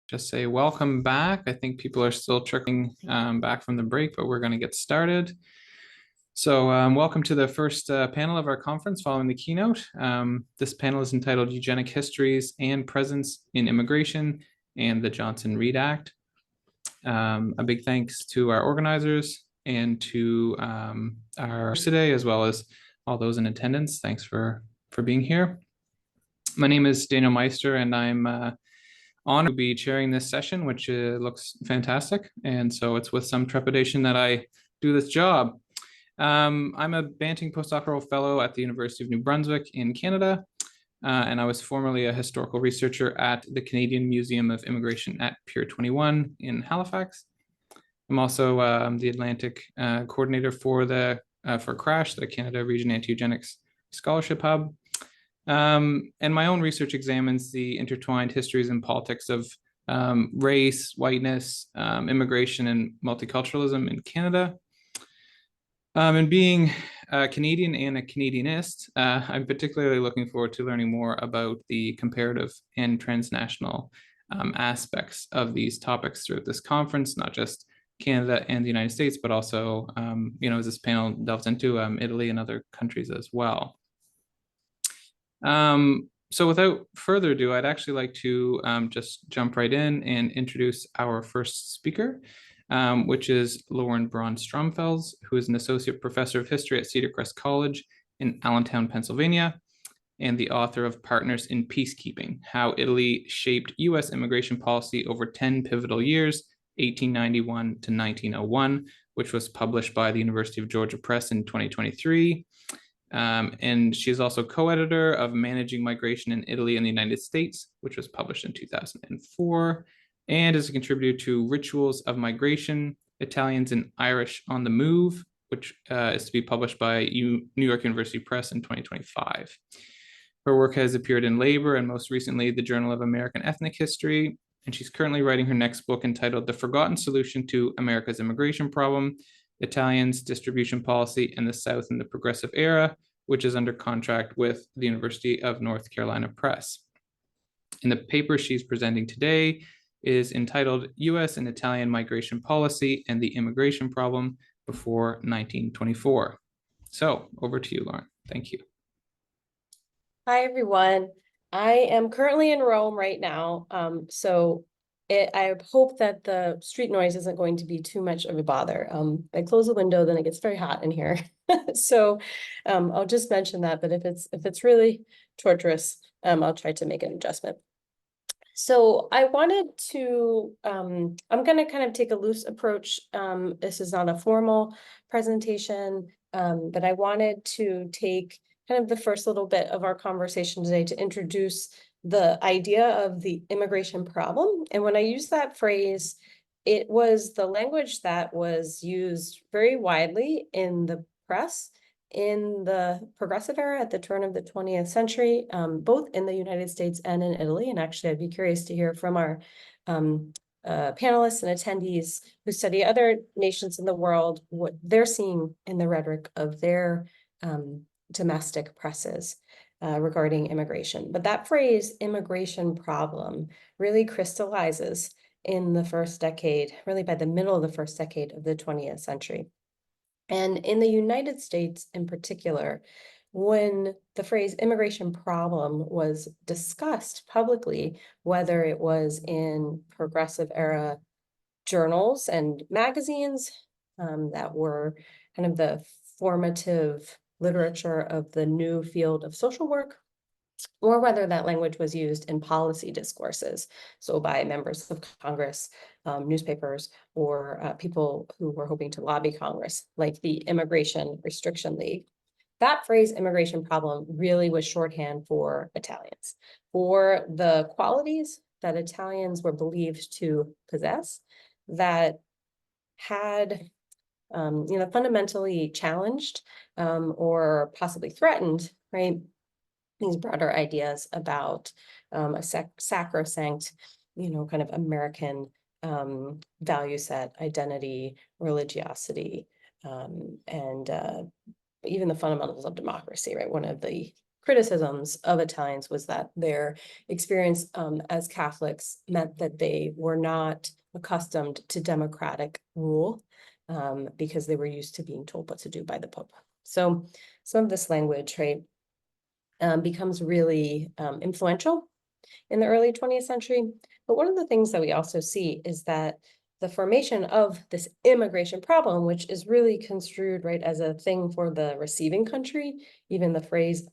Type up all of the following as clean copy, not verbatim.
Just say welcome back. I think people are still trickling back from the break, but we're going to get started. So welcome to the first panel of our conference following the keynote. This panel is entitled Eugenic Histories and Presence in Immigration and the Johnson-Reed Act. A big thanks to our organizers and to our today, as well as all those in attendance. Thanks for being here. My name is Daniel Meister, and I'm honored to be chairing this session, which looks fantastic. And so it's with some trepidation that I do this job. I'm a Banting postdoctoral fellow at the University of New Brunswick in Canada, and I was formerly a historical researcher at the Canadian Museum of Immigration at Pier 21 in Halifax. I'm also the Atlantic coordinator for CRASH, the Canada Region Anti-Eugenics Scholarship Hub. And my own research examines the intertwined histories and politics of race, whiteness, immigration, and multiculturalism in Canada. And being a Canadian and a Canadianist, I'm particularly looking forward to learning more about the comparative and transnational aspects of these topics throughout this conference, not just Canada and the United States, but also, as this panel delves into Italy and other countries as well. So without further ado, I'd actually like to just jump right in and introduce our first speaker, which is Lauren Braun-Stromfels, who is an associate professor of history at Cedar Crest College in Allentown, Pennsylvania, and the author of Partners in Peacekeeping: How Italy Shaped U.S. Immigration Policy Over 10 Pivotal Years, 1891 to 1901, which was published by the University of Georgia Press in 2023. And she's also co-editor of Managing Migration in Italy and the United States, which was published in 2004, and is a contributor to Rituals of Migration, Italians and Irish on the Move, which is to be published by New York University Press in 2025. Her work has appeared in Labor and most recently the Journal of American Ethnic History, and she's currently writing her next book entitled The Forgotten Solution to America's Immigration Problem: Italians, Distribution Policy, and the South in the Progressive Era, which is under contract with the University of North Carolina Press. And the paper she's presenting today is entitled U.S. and Italian Migration Policy and the Immigration Problem Before 1924. So over to you, Lauren. Thank you. Hi, everyone. I am currently in Rome right now, I hope that the street noise isn't going to be too much of a bother. I close the window, then it gets very hot in here. So I'll just mention that, but if it's really torturous, I'll try to make an adjustment. So I wanted to, I'm going to kind of take a loose approach. This is not a formal presentation, but I wanted to take kind of the first little bit of our conversation today to introduce the idea of the immigration problem. And when I use that phrase, it was the language that was used very widely in the press in the progressive era at the turn of the 20th century, both in the United States and in Italy. And actually, I'd be curious to hear from our panelists and attendees who study other nations in the world, what they're seeing in the rhetoric of their domestic presses regarding immigration. But that phrase, immigration problem, really crystallizes in the first decade, really by the middle of the first decade of the 20th century. And in the United States in particular, when the phrase immigration problem was discussed publicly, whether it was in progressive era journals and magazines that were kind of the formative literature of the new field of social work, or whether that language was used in policy discourses, so by members of Congress, newspapers, or people who were hoping to lobby Congress, like the Immigration Restriction League. That phrase, immigration problem, really was shorthand for Italians, for the qualities that Italians were believed to possess that had fundamentally challenged or possibly threatened, right, these broader ideas about a sacrosanct, kind of American value set, identity, religiosity, and even the fundamentals of democracy, right? One of the criticisms of Italians was that their experience as Catholics meant that they were not accustomed to democratic rule because they were used to being told what to do by the Pope. So some of this language, right, becomes really influential in the early 20th century. But one of the things that we also see is that the formation of this immigration problem, which is really construed, right, as a thing for the receiving country, even the phrase,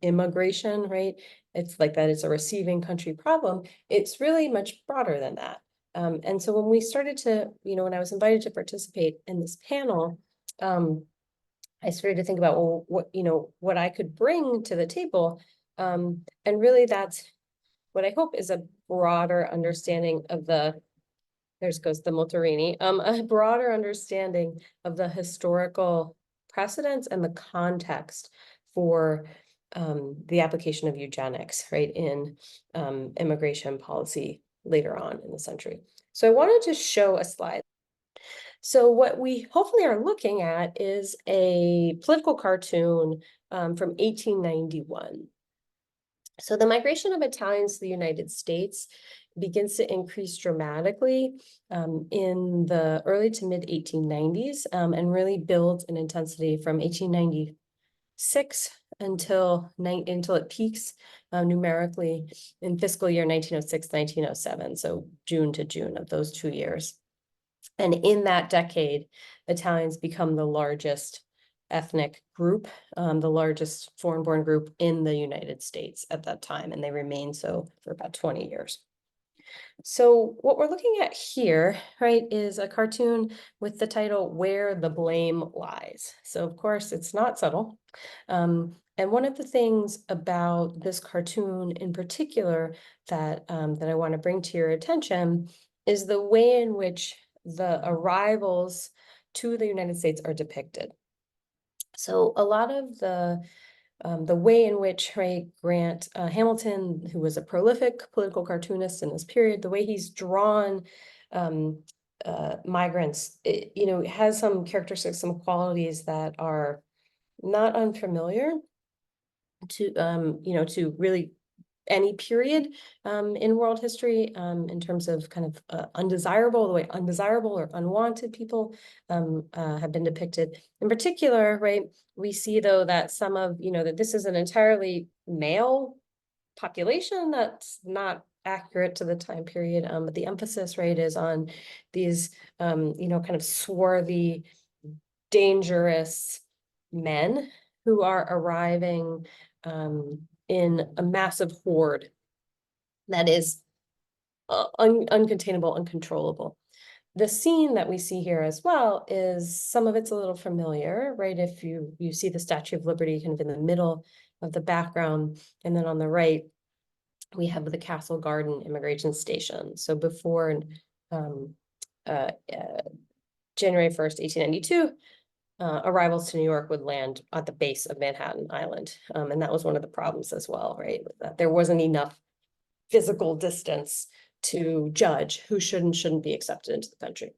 immigration, right, it's like that it's a receiving country problem. It's really much broader than that. And so when we started to, when I was invited to participate in this panel, I started to think about, well, what I could bring to the table. And really that's what I hope is a broader understanding of there goes the Motorini, a broader understanding of the historical precedents and the context for the application of eugenics, right, in immigration policy later on in the century. So I wanted to show a slide. So what we hopefully are looking at is a political cartoon from 1891. So the migration of Italians to the United States begins to increase dramatically in the early to mid 1890s and really builds in intensity from 1896 until it peaks numerically in fiscal year 1906, 1907, so June to June of those 2 years. And in that decade, Italians become the largest ethnic group, the largest foreign-born group in the United States at that time, and they remain so for about 20 years. So what we're looking at here, right, is a cartoon with the title Where the Blame Lies. So of course, it's not subtle. And one of the things about this cartoon in particular that I want to bring to your attention is the way in which the arrivals to the United States are depicted. So a lot of the way in which Grant Hamilton, who was a prolific political cartoonist in this period, the way he's drawn migrants, has some characteristics, some qualities that are not unfamiliar to, to really any period in world history in terms of kind of undesirable, the way undesirable or unwanted people have been depicted. In particular, right, we see though that some of, that this is an entirely male population that's not accurate to the time period, but the emphasis, right, is on these, kind of swarthy, dangerous men who are arriving in a massive horde that is uncontainable, uncontrollable. The scene that we see here as well is some of it's a little familiar, right? If you see the Statue of Liberty kind of in the middle of the background, and then on the right, we have the Castle Garden Immigration Station. So before January 1st, 1892, arrivals to New York would land at the base of Manhattan Island. And that was one of the problems as well, right? That there wasn't enough physical distance to judge who should and shouldn't be accepted into the country.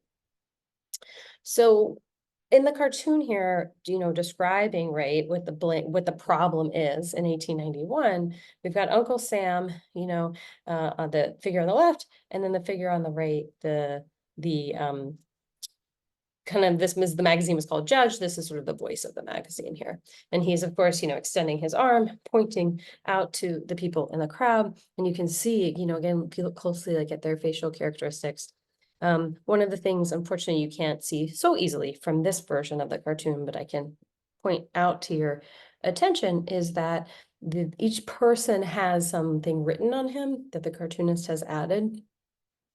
So in the cartoon here, describing, right, what the problem is in 1891, we've got Uncle Sam, the figure on the left, and then the figure on the right, the kind of the magazine was called Judge. This is sort of the voice of the magazine here. And he's, of course, extending his arm, pointing out to the people in the crowd. And you can see, again, if you look closely, like at their facial characteristics. One of the things, unfortunately, you can't see so easily from this version of the cartoon, but I can point out to your attention is that each person has something written on him that the cartoonist has added.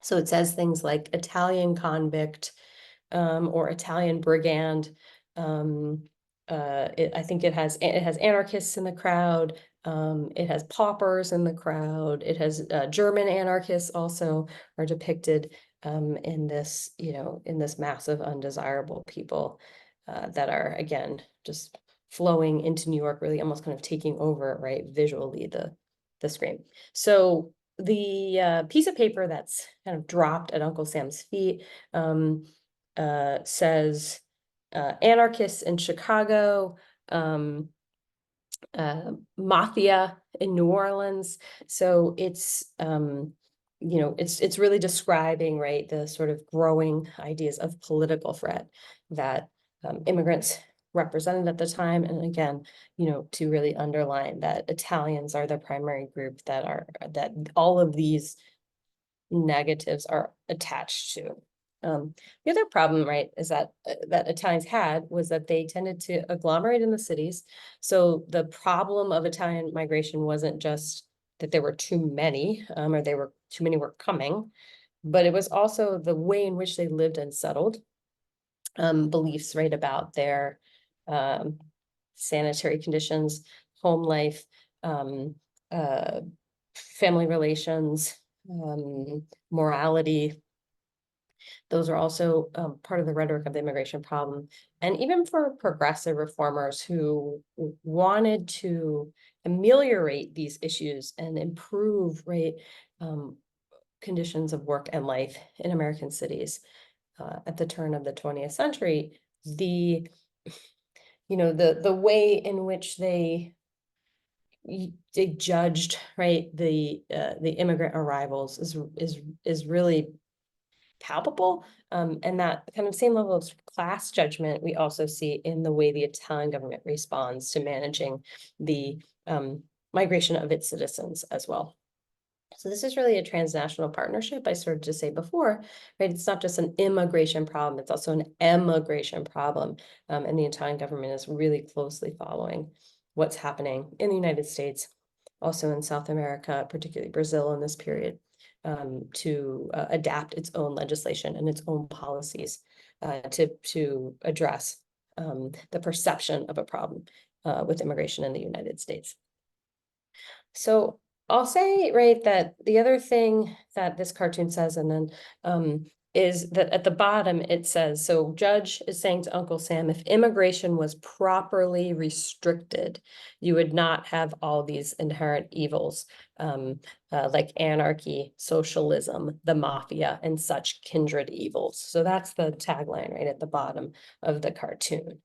So it says things like Italian convict, or Italian brigand. I think it has anarchists in the crowd. It has paupers in the crowd. It has German anarchists also are depicted in this, in this massive undesirable people that are, again, just flowing into New York, really almost kind of taking over, right, visually the screen. So the piece of paper that's kind of dropped at Uncle Sam's feet says anarchists in Chicago, mafia in New Orleans. So it's it's really describing, right, the sort of growing ideas of political threat that immigrants represented at the time. And again, to really underline that Italians are the primary group that all of these negatives are attached to. The other problem, right, is that Italians had was that they tended to agglomerate in the cities. So the problem of Italian migration wasn't just that there were too many, or too many were coming, but it was also the way in which they lived and settled. Beliefs, right, about their sanitary conditions, home life, uh, family relations, morality. Those are also part of the rhetoric of the immigration problem. And even for progressive reformers who wanted to ameliorate these issues and improve, right, conditions of work and life in American cities at the turn of the 20th century, the way in which they judged, right, the immigrant arrivals is really palpable. And that kind of same level of class judgment we also see in the way the Italian government responds to managing the migration of its citizens as well. So this is really a transnational partnership. I started to say before, right? It's not just an immigration problem, it's also an emigration problem. And the Italian government is really closely following what's happening in the United States, also in South America, particularly Brazil in this period, to adapt its own legislation and its own policies to address the perception of a problem with immigration in the United States. So I'll say, right, that the other thing that this cartoon says, and then is that at the bottom it says, so Judge is saying to Uncle Sam, if immigration was properly restricted, you would not have all these inherent evils like anarchy, socialism, the mafia, and such kindred evils. So that's the tagline right at the bottom of the cartoon.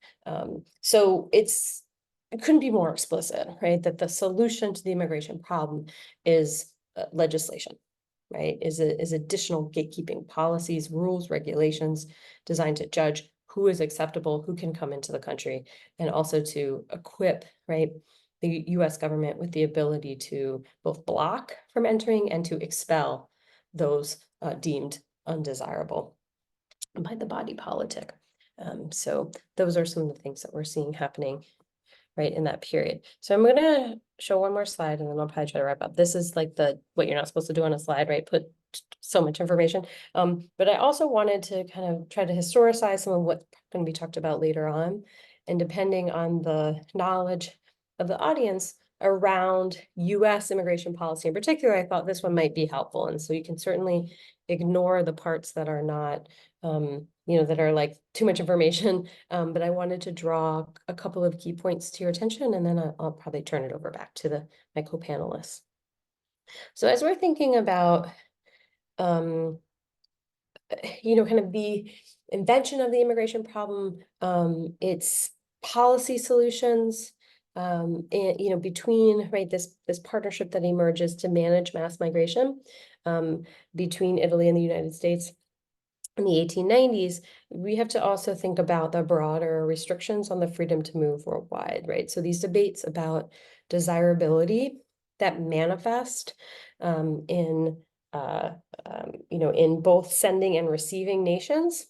So it couldn't be more explicit, right? That the solution to the immigration problem is legislation, right? Is additional gatekeeping policies, rules, regulations designed to judge who is acceptable, who can come into the country, and also to equip, right, the US government with the ability to both block from entering and to expel those deemed undesirable by the body politic. So those are some of the things that we're seeing happening right in that period. So I'm gonna show one more slide and then I'll probably try to wrap up. This is like what you're not supposed to do on a slide, right? Put so much information. But I also wanted to kind of try to historicize some of what's going to be talked about later on. And depending on the knowledge of the audience around US immigration policy in particular, I thought this one might be helpful. And so you can certainly ignore the parts that are not that are like too much information, but I wanted to draw a couple of key points to your attention, and then I'll probably turn it over back to my co-panelists. So as we're thinking about, kind of the invention of the immigration problem, its policy solutions, and, between, right, this partnership that emerges to manage mass migration between Italy and the United States in the 1890s, we have to also think about the broader restrictions on the freedom to move worldwide, right? So these debates about desirability that manifest in both sending and receiving nations.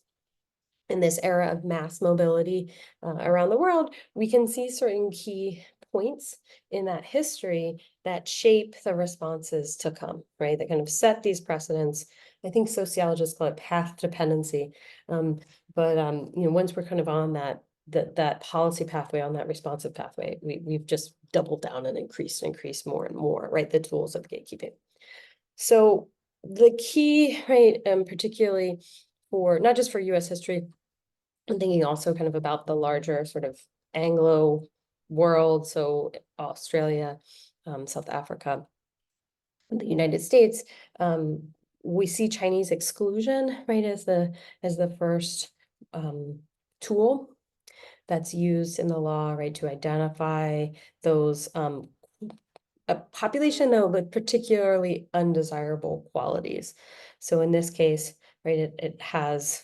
In this era of mass mobility around the world, we can see certain key points in that history that shape the responses to come, right? That kind of set these precedents. I think sociologists call it path dependency. But once we're kind of on that policy pathway, on that responsive pathway, we've just doubled down and increased more and more, right? The tools of gatekeeping. So the key, right, particularly for not just for US history, I'm thinking also kind of about the larger sort of Anglo world, so Australia, South Africa, the United States. We see Chinese exclusion, right, as the first tool that's used in the law, right, to identify those a population though, but particularly undesirable qualities. So in this case, right, it has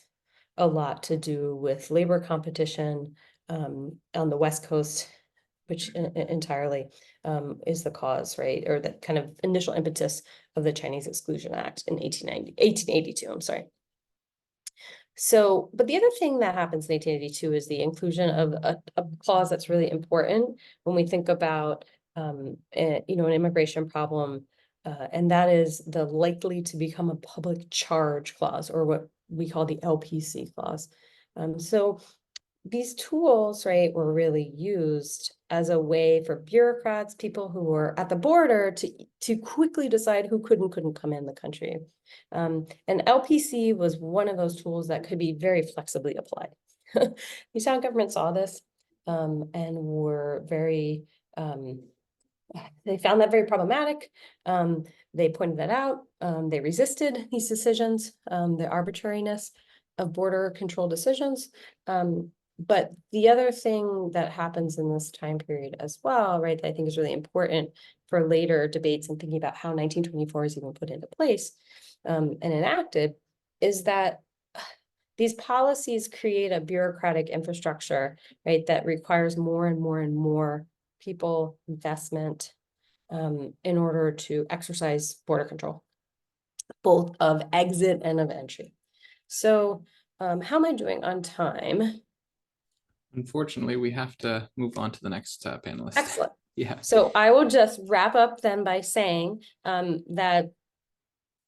a lot to do with labor competition on the West Coast, which entirely is the cause, right, or the kind of initial impetus of the Chinese Exclusion Act in 1882, I'm sorry. So, but the other thing that happens in 1882 is the inclusion of a clause that's really important when we think about, you know, an immigration problem, and that is the likely to become a public charge clause, or what we call the LPC clause. So these tools, right, were really used as a way for bureaucrats, people who were at the border, to quickly decide who could and couldn't come in the country. And LPC was one of those tools that could be very flexibly applied. The town government saw this and were very, they found that very problematic. They pointed that out. They resisted these decisions, the arbitrariness of border control decisions. But the other thing that happens in this time period as well, right, that I think is really important for later debates and thinking about how 1924 is even put into place and enacted, is that these policies create a bureaucratic infrastructure, right, that requires more and more and more people, investment, in order to exercise border control, both of exit and of entry. So how am I doing on time? Unfortunately, we have to move on to the next panelist. Excellent. Yeah. So I will just wrap up then by saying that,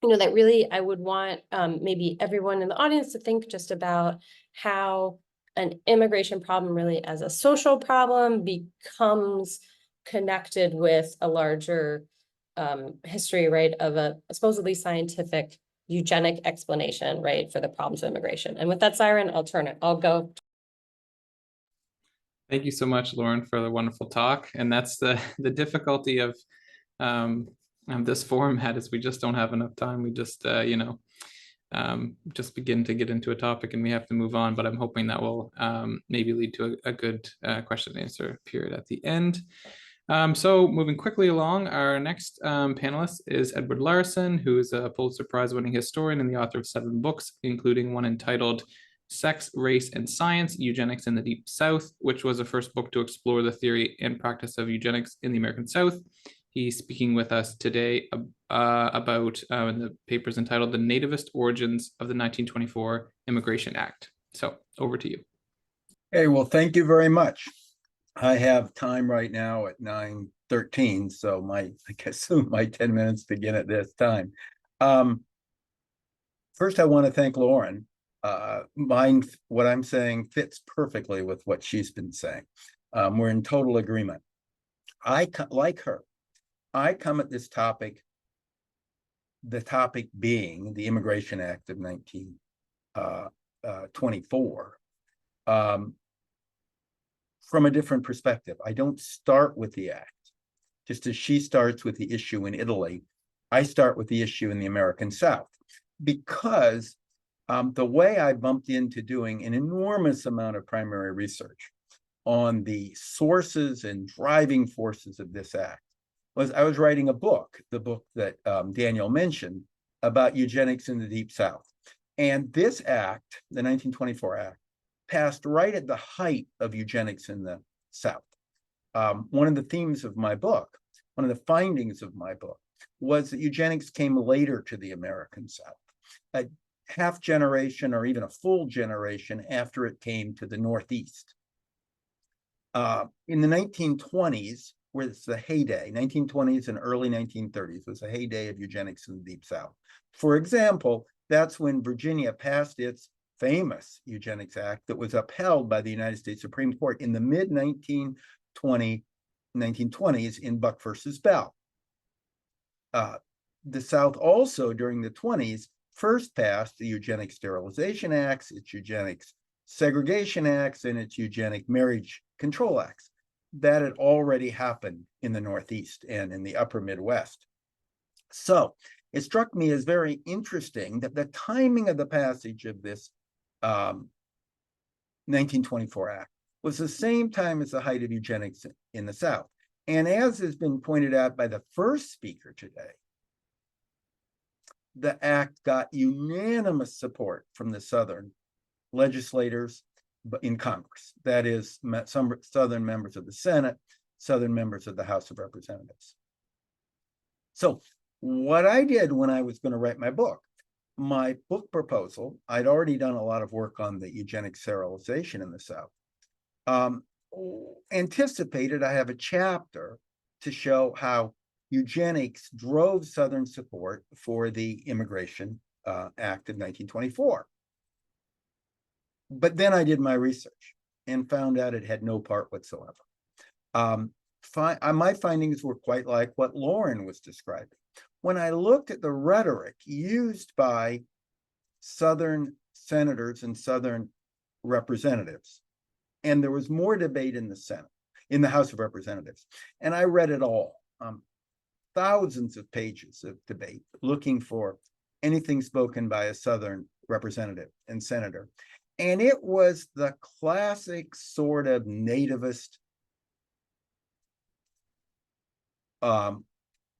you know, that really I would want maybe everyone in the audience to think just about how an immigration problem really as a social problem becomes connected with a larger history, right, of a supposedly scientific eugenic explanation, right, for the problems of immigration. And with that, Siren, I'll go. Thank you so much, Lauren, for the wonderful talk. And that's the difficulty of this format, is we just don't have enough time. We just, you know, just begin to get into a topic and we have to move on. But I'm hoping that will maybe lead to a good question and answer period at the end. So moving quickly along, our next panelist is Edward Larson, who is a Pulitzer Prize-winning historian and the author of 7 books, including one entitled Sex, Race, and Science, Eugenics in the Deep South, which was the first book to explore the theory and practice of eugenics in the American South. He's speaking with us today about the paper's entitled The Nativist Origins of the 1924 Immigration Act. So over to you. Hey, well, thank you very much. I have time right now at 9:13, so I guess my 10 minutes begin at this time. First, I want to thank Lauren. What I'm saying fits perfectly with what she's been saying. We're in total agreement. Like her, I come at this topic, the topic being the Immigration Act of 1924, from a different perspective. I don't start with the act. Just as she starts with the issue in Italy, I start with the issue in the American South, because the way I bumped into doing an enormous amount of primary research on the sources and driving forces of this act was I was writing a book, the book that Daniel mentioned, about eugenics in the Deep South. And this act, the 1924 Act, passed right at the height of eugenics in the South. One of the themes of my book, one of the findings of my book, was that eugenics came later to the American South, a half generation or even a full generation after it came to the Northeast. In the 1920s, where it's the heyday, 1920s and early 1930s was a heyday of eugenics in the Deep South. For example, that's when Virginia passed its famous Eugenics Act that was upheld by the United States Supreme Court in the mid-1920s in Buck versus Bell. The South also, during the 20s, first passed the Eugenic Sterilization Acts, its Eugenics Segregation Acts, and its Eugenic Marriage Control Acts. That had already happened in the Northeast and in the upper Midwest. So it struck me as very interesting that the timing of the passage of this 1924 Act was the same time as the height of eugenics in the South. And as has been pointed out by the first speaker today, the act got unanimous support from the Southern legislators in Congress. That is, some Southern members of the Senate, Southern members of the House of Representatives. So what I did when I was going to write my book proposal, I'd already done a lot of work on the eugenic sterilization in the South. Anticipated I have a chapter to show how eugenics drove Southern support for the Immigration Act of 1924. But then I did my research and found out it had no part whatsoever. My findings were quite like what Lauren was describing. When I looked at the rhetoric used by Southern senators and Southern representatives, and there was more debate in the Senate, in the House of Representatives, and I read it all, thousands of pages of debate looking for anything spoken by a Southern representative and senator. And it was the classic sort of nativist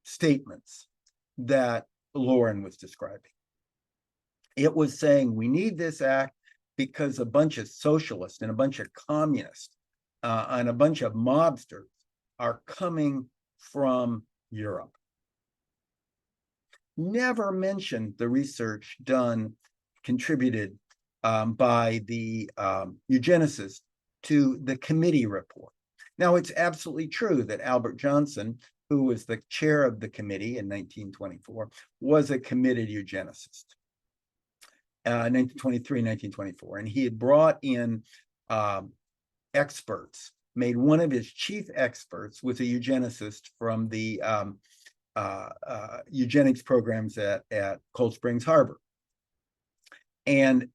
statements that Lauren was describing. It was saying we need this act because a bunch of socialists and a bunch of communists and a bunch of mobsters are coming from Europe. Never mentioned the research done, contributed by the eugenicists to the committee report. Now, it's absolutely true that Albert Johnson, who was the chair of the committee in 1924, was a committed eugenicist. 1923, 1924, and he had brought in experts, made one of his chief experts was a eugenicist from the eugenics programs at Cold Springs Harbor. And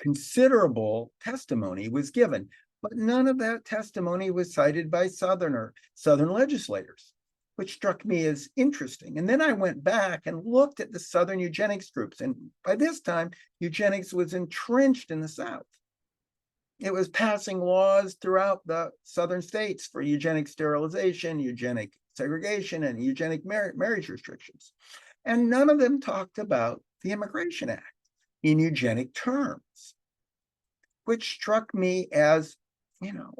considerable testimony was given, but none of that testimony was cited by Southern legislators, which struck me as interesting. And then I went back and looked at the Southern eugenics groups. And by this time, eugenics was entrenched in the South. It was passing laws throughout the Southern states for eugenic sterilization, eugenic segregation, and eugenic marriage restrictions. And none of them talked about the Immigration Act in eugenic terms, which struck me as,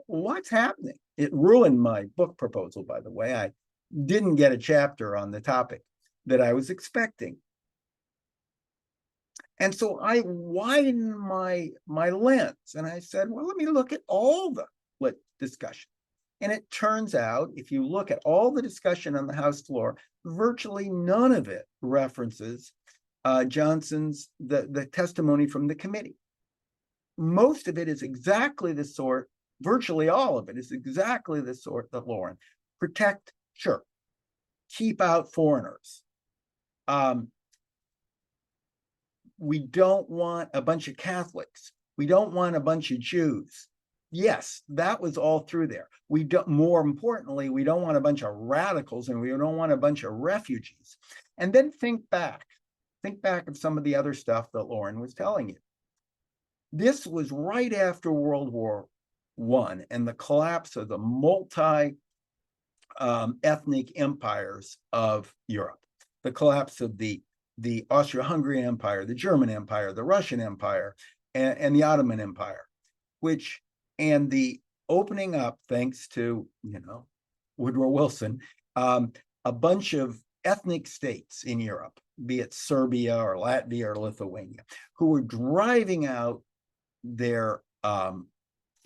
what's happening? It ruined my book proposal, by the way. I didn't get a chapter on the topic that I was expecting. And so I widened my lens and I said, well, let me look at all the discussion. And it turns out, if you look at all the discussion on the House floor, virtually none of it references Johnson's, the testimony from the committee. Most of it is exactly the sort, virtually all of it is exactly the sort that Lauren, protect, sure, keep out foreigners. We don't want a bunch of Catholics. We don't want a bunch of Jews. Yes, that was all through there. We don't, more importantly, we don't want a bunch of radicals and we don't want a bunch of refugees. And then think back of some of the other stuff that Lauren was telling you. This was right after World War I and the collapse of the multi-ethnic empires of Europe, the collapse of the Austro-Hungarian Empire, the German Empire, the Russian Empire, and the Ottoman Empire, and the opening up, thanks to, Woodrow Wilson, a bunch of ethnic states in Europe, be it Serbia or Latvia or Lithuania, who were driving out their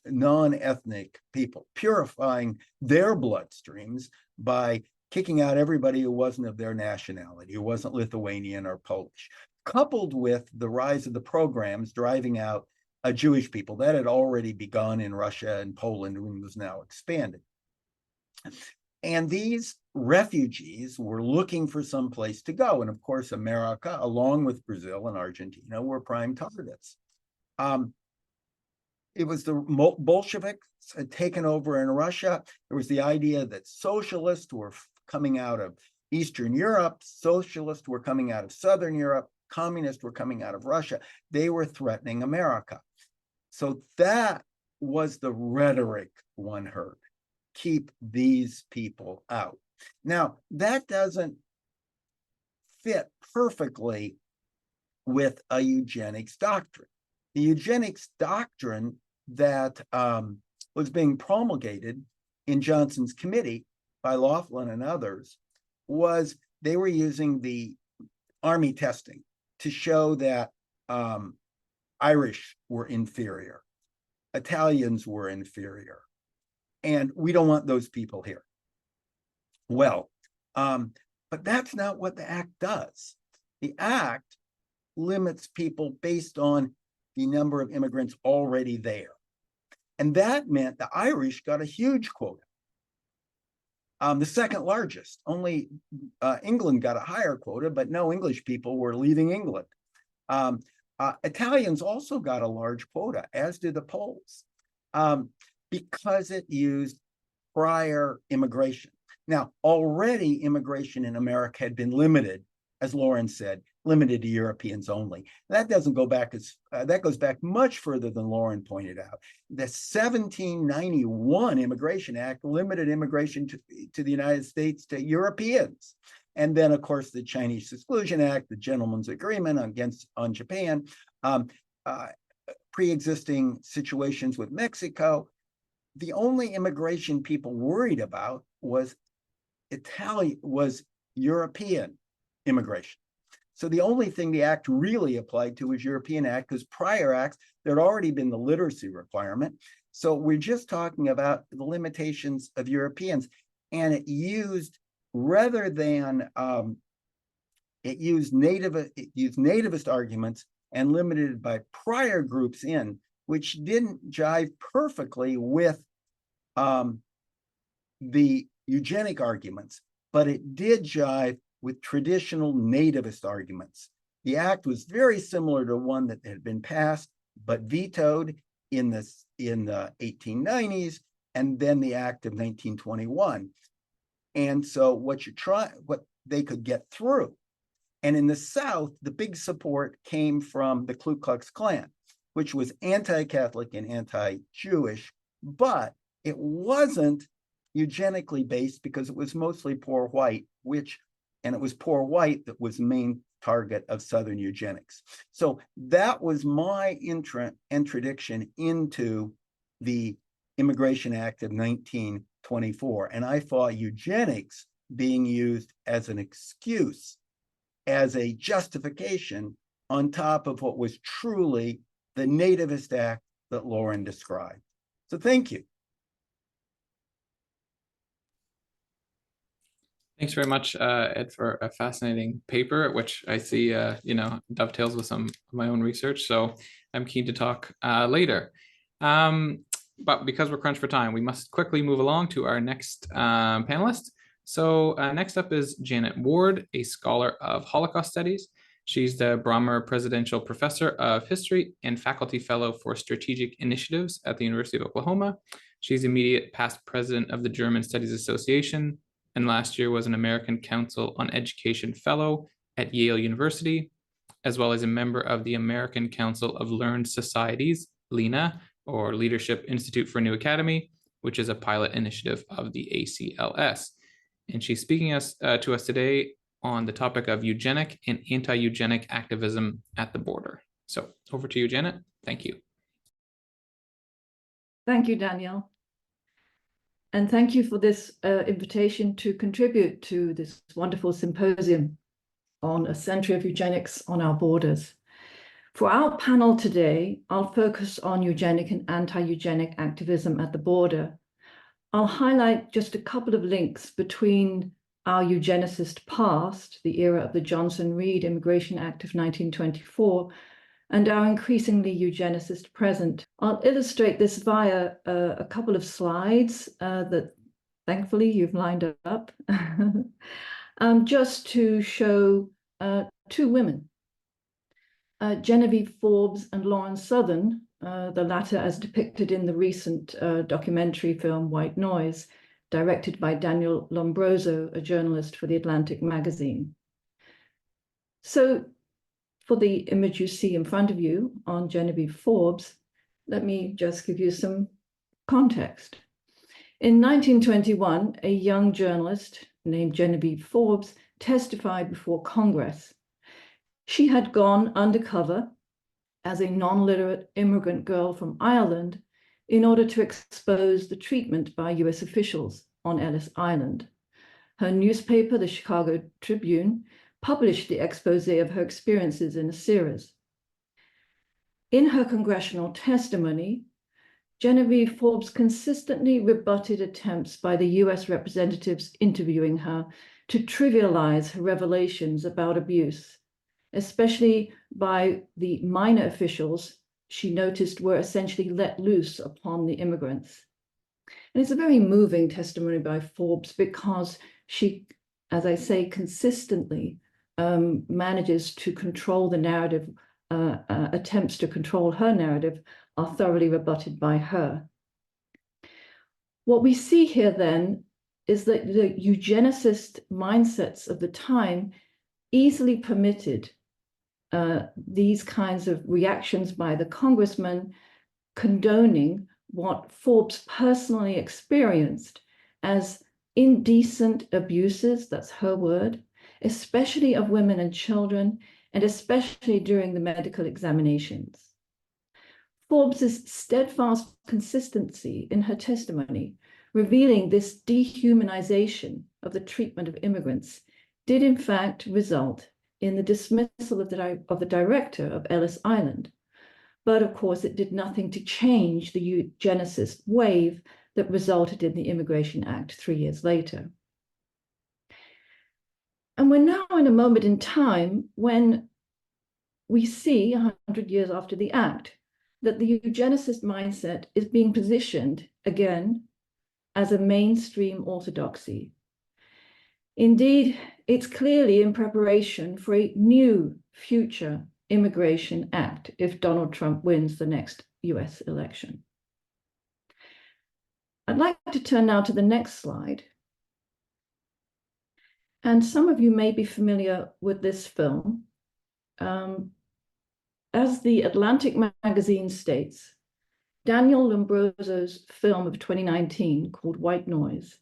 non-ethnic people, purifying their bloodstreams by kicking out everybody who wasn't of their nationality, who wasn't Lithuanian or Polish, coupled with the rise of the programs driving out Jewish people. That had already begun in Russia and Poland and was now expanded. And these refugees were looking for some place to go. And of course, America, along with Brazil and Argentina, were prime targets. It was the Bolsheviks had taken over in Russia. There was the idea that socialists were coming out of Eastern Europe, socialists were coming out of Southern Europe, communists were coming out of Russia. They were threatening America. So that was the rhetoric one heard. Keep these people out. Now, that doesn't fit perfectly with a eugenics doctrine. The eugenics doctrine that was being promulgated in Johnson's committee by Laughlin and others was they were using the army testing to show that Irish were inferior, Italians were inferior, and we don't want those people here. Well, but that's not what the Act does. The Act limits people based on the number of immigrants already there. And that meant the Irish got a huge quota. The second largest. Only England got a higher quota, but no English people were leaving England. Italians also got a large quota, as did the Poles, because it used prior immigration. Now, already immigration in America had been limited, as Lauren said, limited to Europeans only. That doesn't go back that goes back much further than Lauren pointed out. The 1791 Immigration Act limited immigration to the United States to Europeans. And then, of course, the Chinese Exclusion Act, the Gentleman's Agreement on Japan, pre-existing situations with Mexico. The only immigration people worried about was European immigration. So the only thing the Act really applied to was European Act, because prior acts, there had already been the literacy requirement. So we're just talking about the limitations of Europeans. And it used, rather than, it used nativist arguments and limited by prior groups in, which didn't jive perfectly with the eugenic arguments, but it did jive with traditional nativist arguments. The Act was very similar to one that had been passed, but vetoed in the 1890s, and then the Act of 1921. And so what they could get through. And in the South, the big support came from the Ku Klux Klan, which was anti-Catholic and anti-Jewish, but it wasn't eugenically based because it was mostly poor white, and it was poor white that was the main target of Southern eugenics. So that was my introduction into the Immigration Act of 1924. And I thought eugenics being used as an excuse, as a justification on top of what was truly the nativist act that Lauren described. So thank you. Thanks very much, Ed, for a fascinating paper, which I see, dovetails with some of my own research. So I'm keen to talk later. But because we're crunched for time, we must quickly move along to our next panelist. So next up is Janet Ward, a scholar of Holocaust studies. She's the Brommer Presidential Professor of History and Faculty Fellow for Strategic Initiatives at the University of Oklahoma. She's immediate past president of the German Studies Association, and last year was an American Council on Education Fellow at Yale University, as well as a member of the American Council of Learned Societies, LENA, or Leadership Institute for a New Academy, which is a pilot initiative of the ACLS. And she's speaking to us today on the topic of eugenic and anti-eugenic activism at the border. So over to you, Janet. Thank you. Thank you, Daniel. And thank you for this invitation to contribute to this wonderful symposium on A Century of Eugenics on Our Borders. For our panel today, I'll focus on eugenic and anti-eugenic activism at the border. I'll highlight just a couple of links between our eugenicist past, the era of the Johnson-Reed Immigration Act of 1924, and our increasingly eugenicist present. I'll illustrate this via a couple of slides that thankfully you've lined up, just to show two women, Genevieve Forbes and Lauren Southern, the latter as depicted in the recent documentary film White Noise, directed by Daniel Lombroso, a journalist for The Atlantic magazine. So for the image you see in front of you on Genevieve Forbes, let me just give you some context. In 1921, a young journalist named Genevieve Forbes testified before Congress. She had gone undercover as a non-literate immigrant girl from Ireland in order to expose the treatment by US officials on Ellis Island. Her newspaper, the Chicago Tribune, published the expose of her experiences in a series. In her congressional testimony, Genevieve Forbes consistently rebutted attempts by the US representatives interviewing her to trivialize her revelations about abuse, especially by the minor officials she noticed were essentially let loose upon the immigrants. And it's a very moving testimony by Forbes because she, as I say, consistently manages to control the narrative. Attempts to control her narrative are thoroughly rebutted by her. What we see here then is that the eugenicist mindsets of the time easily permitted these kinds of reactions by the congressman, condoning what Forbes personally experienced as indecent abuses, that's her word, especially of women and children, and especially during the medical examinations. Forbes's steadfast consistency in her testimony, revealing this dehumanization of the treatment of immigrants, did in fact result in the dismissal of the director of Ellis Island. But of course, it did nothing to change the eugenicist wave that resulted in the Immigration Act 3 years later. And we're now in a moment in time when we see, 100 years after the act, that the eugenicist mindset is being positioned again as a mainstream orthodoxy. Indeed, it's clearly in preparation for a new future Immigration Act if Donald Trump wins the next US election. I'd like to turn now to the next slide. And some of you may be familiar with this film. As the Atlantic magazine states, Daniel Lombroso's film of 2019 called White Noise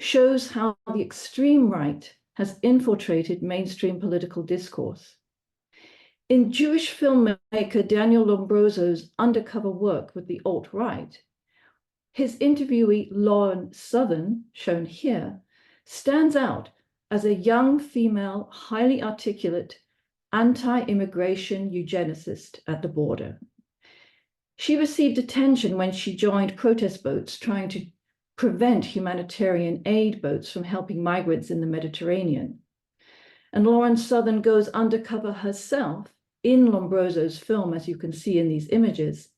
shows how the extreme right has infiltrated mainstream political discourse. In Jewish filmmaker Daniel Lombroso's undercover work with the alt-right, his interviewee Lauren Southern, shown here, stands out as a young female, highly articulate, anti-immigration eugenicist at the border. She received attention when she joined protest boats trying to prevent humanitarian aid boats from helping migrants in the Mediterranean. And Lauren Southern goes undercover herself in Lombroso's film, as you can see in these images,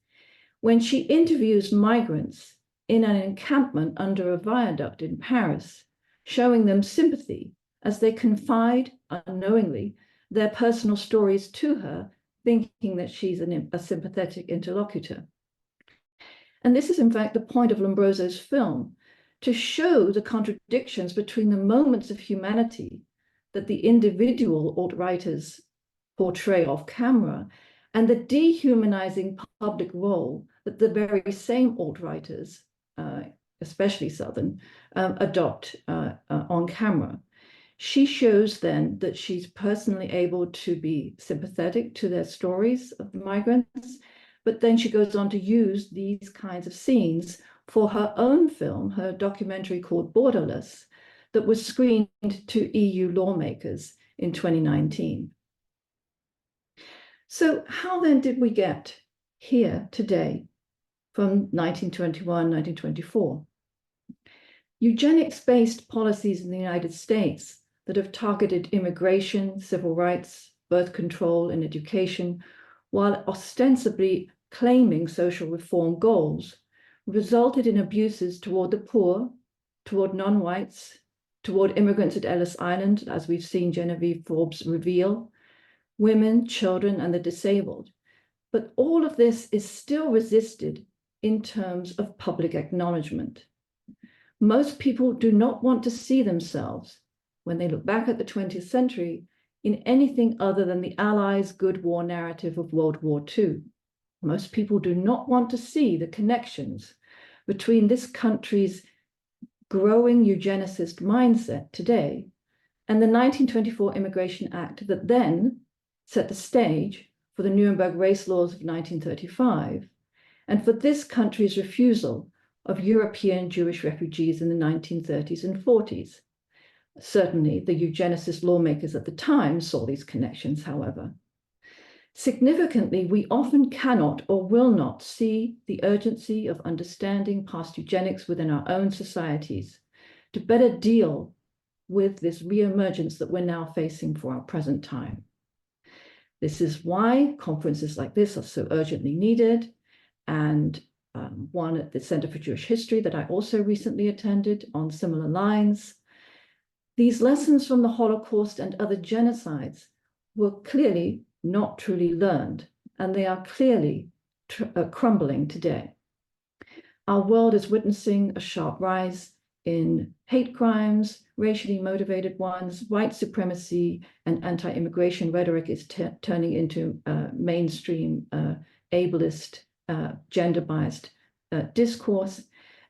when she interviews migrants in an encampment under a viaduct in Paris, showing them sympathy as they confide unknowingly their personal stories to her, thinking that she's a sympathetic interlocutor. And this is in fact the point of Lombroso's film, to show the contradictions between the moments of humanity that the individual alt-righters portray off camera and the dehumanizing public role that the very same alt-righters, especially Southern, adopt on camera. She shows then that she's personally able to be sympathetic to their stories of the migrants, but then she goes on to use these kinds of scenes for her own film, her documentary called Borderless, that was screened to EU lawmakers in 2019. So how then did we get here today from 1921, 1924? Eugenics-based policies in the United States that have targeted immigration, civil rights, birth control, and education, while ostensibly claiming social reform goals, resulted in abuses toward the poor, toward non-whites, toward immigrants at Ellis Island, as we've seen Genevieve Forbes reveal, women, children, and the disabled. But all of this is still resisted in terms of public acknowledgement. Most people do not want to see themselves, when they look back at the 20th century, in anything other than the Allies' good war narrative of World War II. Most people do not want to see the connections between this country's growing eugenicist mindset today and the 1924 Immigration Act that then set the stage for the Nuremberg race laws of 1935 and for this country's refusal of European Jewish refugees in the 1930s and 40s. Certainly, the eugenicist lawmakers at the time saw these connections, however. Significantly, we often cannot or will not see the urgency of understanding past eugenics within our own societies to better deal with this reemergence that we're now facing for our present time. This is why conferences like this are so urgently needed, and one at the Center for Jewish History that I also recently attended on similar lines. These lessons from the Holocaust and other genocides were clearly not truly learned, and they are clearly crumbling today. Our world is witnessing a sharp rise in hate crimes, racially motivated ones, white supremacy, and anti-immigration rhetoric is turning into mainstream ableist, gender-biased discourse.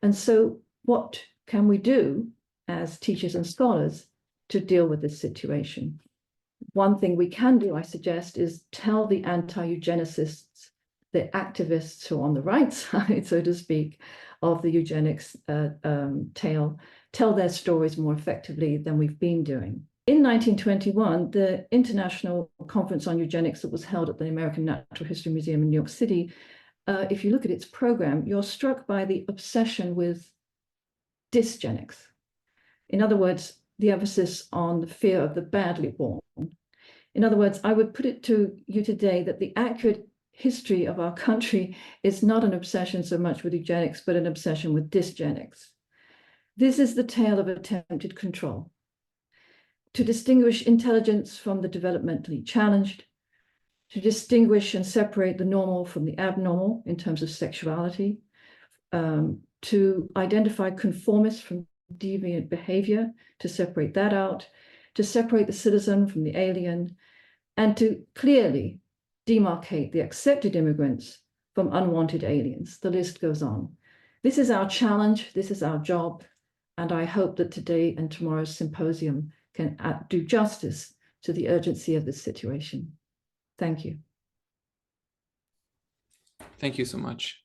And so what can we do as teachers and scholars to deal with this situation? One thing we can do, I suggest, is tell the anti-eugenicists, the activists who are on the right side, so to speak, of the eugenics tale, tell their stories more effectively than we've been doing. In 1921, the International Conference on Eugenics that was held at the American Natural History Museum in New York City, if you look at its program, you're struck by the obsession with dysgenics. In other words, the emphasis on the fear of the badly born. In other words, I would put it to you today that the accurate history of our country is not an obsession so much with eugenics, but an obsession with dysgenics. This is the tale of attempted control. To distinguish intelligence from the developmentally challenged, to distinguish and separate the normal from the abnormal in terms of sexuality, to identify conformists from deviant behavior, to separate that out, to separate the citizen from the alien, and to clearly demarcate the accepted immigrants from unwanted aliens. The list goes on. This is our challenge, this is our job, and I hope that today and tomorrow's symposium can do justice to the urgency of this situation. Thank you. Thank you so much.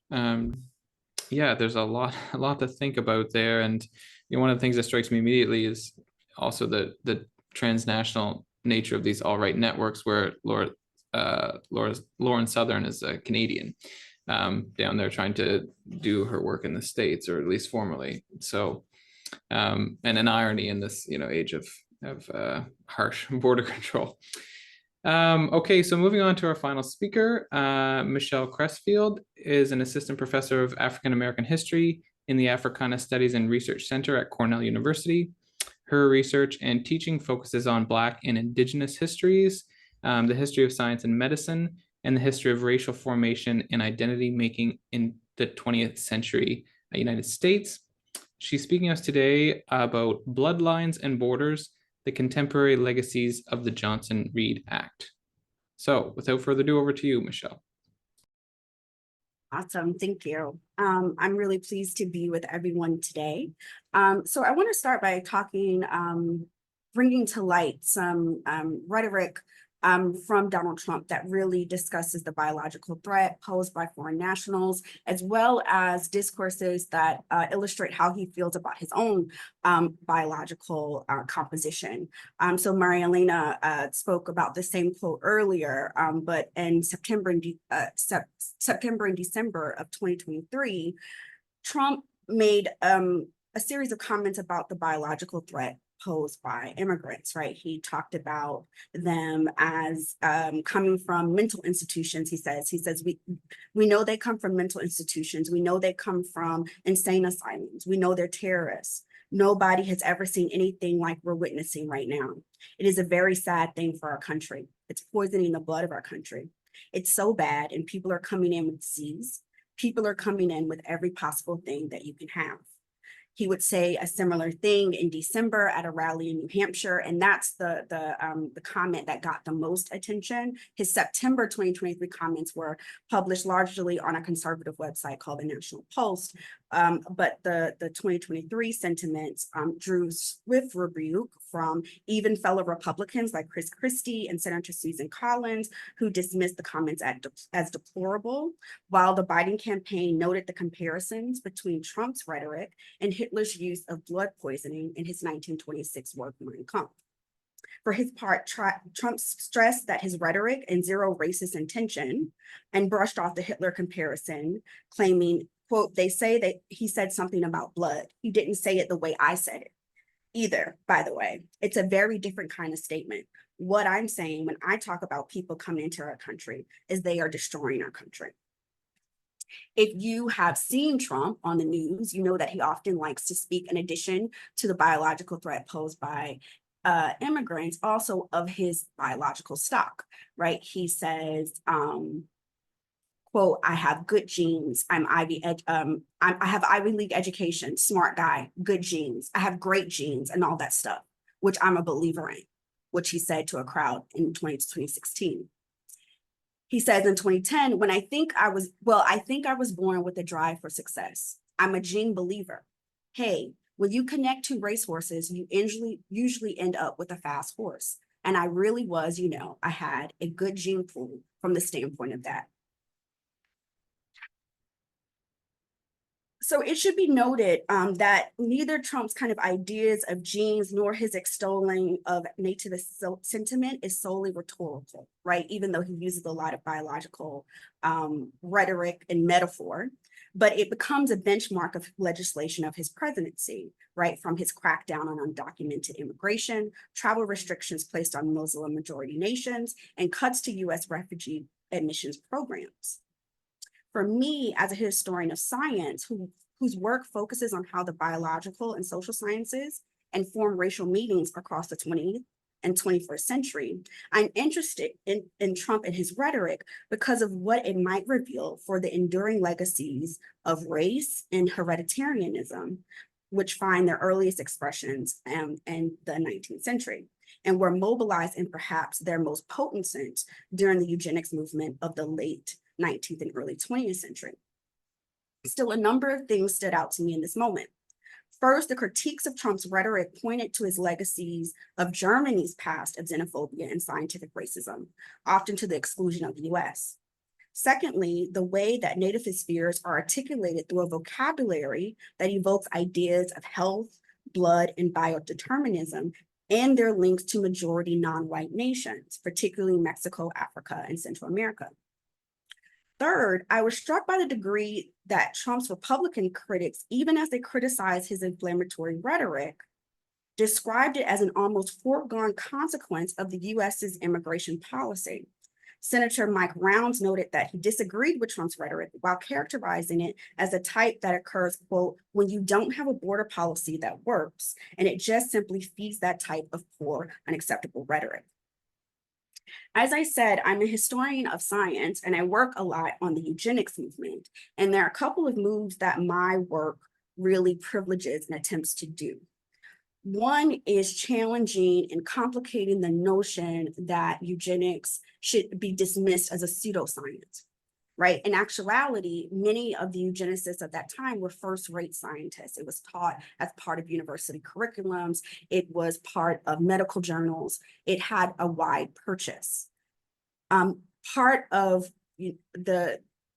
Yeah, there's a lot to think about there, and one of the things that strikes me immediately is also the transnational nature of these alt-right networks, where Lauren Southern is a Canadian down there trying to do her work in the States, or at least formerly. So, and an irony in this age of harsh border control. Okay, so moving on to our final speaker, Michelle Cressfield is an assistant professor of African American history in the Africana Studies and Research Center at Cornell University. Her research and teaching focuses on Black and Indigenous histories, the history of science and medicine, and the history of racial formation and identity making in the 20th century United States. She's speaking to us today about bloodlines and borders, the contemporary legacies of the Johnson-Reed Act. So without further ado, over to you, Michelle. Awesome, thank you. I'm really pleased to be with everyone today. So I want to start by talking, bringing to light some rhetoric from Donald Trump that really discusses the biological threat posed by foreign nationals, as well as discourses that illustrate how he feels about his own biological composition. So Maria Elena spoke about the same quote earlier, but in September and December of 2023, Trump made a series of comments about the biological threat posed by immigrants, right? He talked about them as coming from mental institutions. He says we know they come from mental institutions. We know they come from insane asylums. We know they're terrorists. Nobody has ever seen anything like we're witnessing right now. It is a very sad thing for our country. It's poisoning the blood of our country. It's so bad, and people are coming in with disease. People are coming in with every possible thing that you can have. He would say a similar thing in December at a rally in New Hampshire, and that's the comment that got the most attention. His September 2023 comments were published largely on a conservative website called the National Post, but the 2023 sentiments drew swift rebuke from even fellow Republicans like Chris Christie and Senator Susan Collins, who dismissed the comments as deplorable, while the Biden campaign noted the comparisons between Trump's rhetoric and Hitler's use of blood poisoning in his 1926 work, Mein Kampf. For his part, Trump stressed that his rhetoric and zero racist intention and brushed off the Hitler comparison, claiming, quote, "They say that he said something about blood. He didn't say it the way I said it either, by the way." It's a very different kind of statement. What I'm saying when I talk about people coming into our country is they are destroying our country. If you have seen Trump on the news, you know that he often likes to speak, in addition to the biological threat posed by immigrants, also of his biological stock, right? He says, quote, "I have good genes. I have Ivy League education, smart guy, good genes. I have great genes," and all that stuff, which I'm a believer in, which he said to a crowd in 2016. He says in 2010, I think I was born with a drive for success. I'm a gene believer. Hey, when you connect two racehorses, you usually end up with a fast horse. And I really was, I had a good gene pool from the standpoint of that. So it should be noted that neither Trump's kind of ideas of genes nor his extolling of nativist sentiment is solely rhetorical, right? Even though he uses a lot of biological rhetoric and metaphor, but it becomes a benchmark of legislation of his presidency, right? From his crackdown on undocumented immigration, travel restrictions placed on Muslim majority nations, and cuts to US refugee admissions programs. For me, as a historian of science, whose work focuses on how the biological and social sciences inform racial meanings across the 20th and 21st century, I'm interested in Trump and his rhetoric because of what it might reveal for the enduring legacies of race and hereditarianism, which find their earliest expressions in the 19th century and were mobilized in perhaps their most potent sense during the eugenics movement of the late 19th and early 20th century. Still, a number of things stood out to me in this moment. First, the critiques of Trump's rhetoric pointed to his legacies of Germany's past of xenophobia and scientific racism, often to the exclusion of the US. Secondly, the way that nativist fears are articulated through a vocabulary that evokes ideas of health, blood, and biodeterminism, and their links to majority non-white nations, particularly Mexico, Africa, and Central America. Third, I was struck by the degree that Trump's Republican critics, even as they criticized his inflammatory rhetoric, described it as an almost foregone consequence of the US's immigration policy. Senator Mike Rounds noted that he disagreed with Trump's rhetoric while characterizing it as a type that occurs, quote, "when you don't have a border policy that works, and it just simply feeds that type of poor, unacceptable rhetoric." As I said, I'm a historian of science and I work a lot on the eugenics movement. And there are a couple of moves that my work really privileges and attempts to do. One is challenging and complicating the notion that eugenics should be dismissed as a pseudoscience, right? In actuality, many of the eugenicists of that time were first-rate scientists. It was taught as part of university curriculums. It was part of medical journals. It had a wide purchase. Part of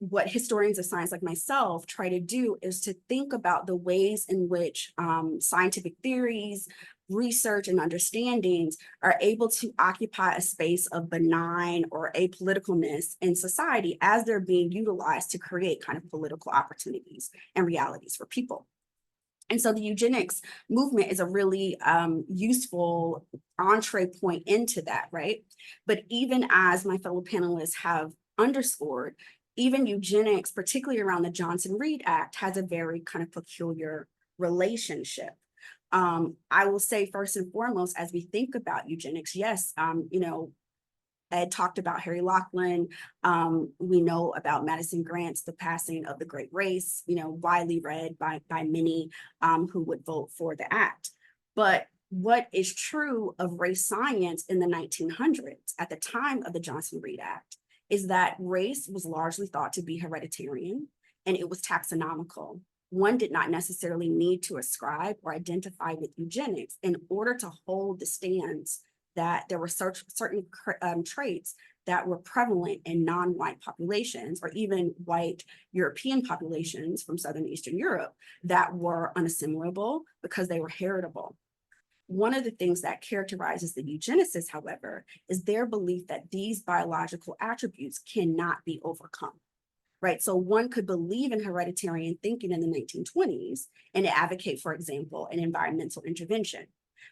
what historians of science like myself try to do is to think about the ways in which scientific theories, research, and understandings are able to occupy a space of benign or apoliticalness in society as they're being utilized to create kind of political opportunities and realities for people. And so the eugenics movement is a really useful entree point into that, right? But even as my fellow panelists have underscored, even eugenics, particularly around the Johnson-Reed Act, has a very kind of peculiar relationship. I will say first and foremost, as we think about eugenics, yes, Ed talked about Harry Laughlin. We know about Madison Grant's The Passing of the Great Race, widely read by many who would vote for the act. But what is true of race science in the 1900s, at the time of the Johnson-Reed Act, is that race was largely thought to be hereditarian and it was taxonomical. One did not necessarily need to ascribe or identify with eugenics in order to hold the stance that there were certain traits that were prevalent in non-white populations or even white European populations from Southern Eastern Europe that were unassimilable because they were heritable. One of the things that characterizes the eugenicists, however, is their belief that these biological attributes cannot be overcome, right? So one could believe in hereditarian thinking in the 1920s and advocate, for example, an environmental intervention.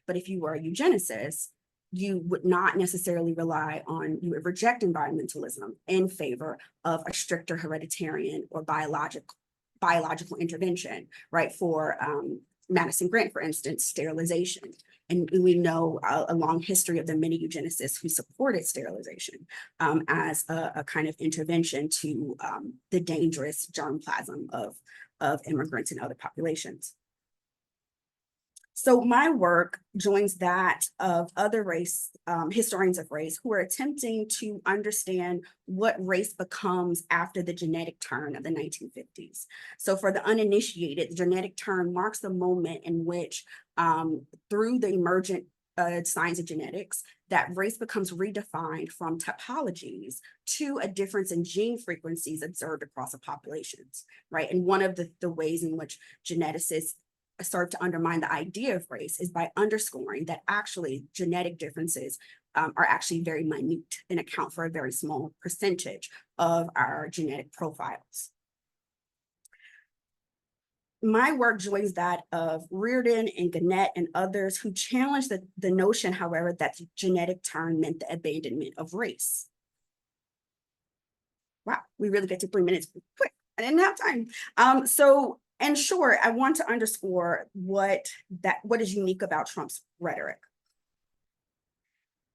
But if you were a eugenicist, you would not necessarily you would reject environmentalism in favor of a stricter hereditarian or biological intervention, right? For Madison Grant, for instance, sterilization. And we know a long history of the many eugenicists who supported sterilization as a kind of intervention to the dangerous germplasm of immigrants and other populations. So my work joins that of other race historians of race who are attempting to understand what race becomes after the genetic turn of the 1950s. So for the uninitiated, the genetic turn marks the moment in which through the emergent science of genetics, that race becomes redefined from typologies to a difference in gene frequencies observed across the populations, right? And one of the ways in which geneticists start to undermine the idea of race is by underscoring that actually genetic differences are actually very minute and account for a very small percentage of our genetic profiles. My work joins that of Reardon and Gannett and others who challenged the notion, however, that the genetic turn meant the abandonment of race. Wow, we really get to 3 minutes quick. I didn't have time. And sure, I want to underscore what is unique about Trump's rhetoric.